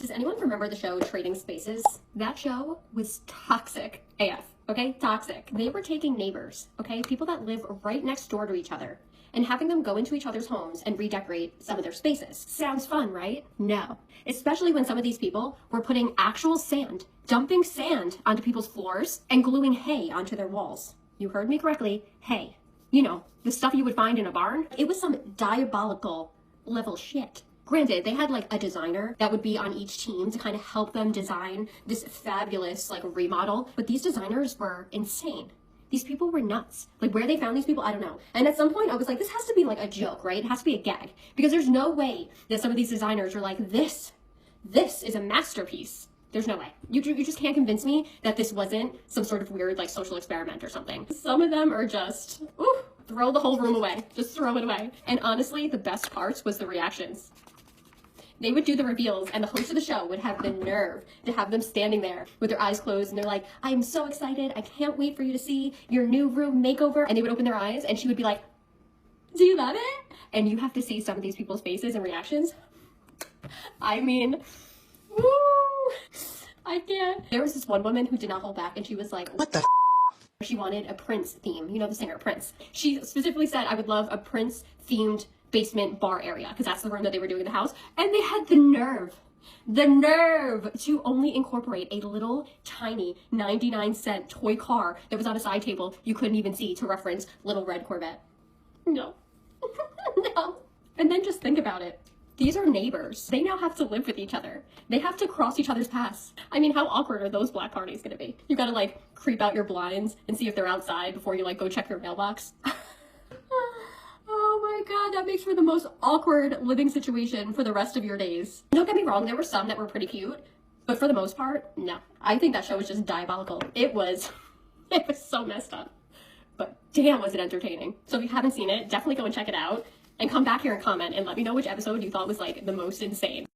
Does anyone remember the show Trading Spaces? That show was toxic AF, okay? Toxic. They were taking neighbors, okay? People that live right next door to each other and having them go into each other's homes and redecorate some of their spaces. Sounds fun, right? No. Especially when some of these people were putting actual sand, dumping sand onto people's floors and gluing hay onto their walls. You heard me correctly, hay. You know, the stuff you would find in a barn. It was some diabolical level shit. Granted, they had like a designer that would be on each team to kind of help them design this fabulous like remodel, but these designers were insane. These people were nuts. Like where they found these people, I don't know. And at some point I was like, this has to be like a joke, right? It has to be a gag, because there's no way that some of these designers are like, this is a masterpiece. There's no way. You just can't convince me that this wasn't some sort of weird like social experiment or something. Some of them are just, ooh, throw the whole room away. Just throw it away. And honestly, the best parts was the reactions. They would do the reveals and the host of the show would have the nerve to have them standing there with their eyes closed and they're like, I'm so excited. I can't wait for you to see your new room makeover. And they would open their eyes and she would be like, do you love it? And you have to see some of these people's faces and reactions. I mean, woo, I can't. There was this one woman who did not hold back and she was like, what the f? She wanted a Prince theme. You know the singer Prince. She specifically said, I would love a Prince themed basement bar area, because that's the room that they were doing in the house. And they had the nerve to only incorporate a little tiny 99-cent toy car that was on a side table you couldn't even see to reference Little Red Corvette. No. No. And then just think about it. These are neighbors. They now have to live with each other. They have to cross each other's paths. I mean, how awkward are those black parties gonna be? You gotta like creep out your blinds and see if they're outside before you like go check your mailbox. Oh my god, that makes for the most awkward living situation for the rest of your days. Don't get me wrong, there were some that were pretty cute, but for the most part, no. I think that show was just diabolical. It was so messed up. But damn, was it entertaining. So if you haven't seen it, definitely go and check it out and come back here and comment and let me know which episode you thought was like the most insane.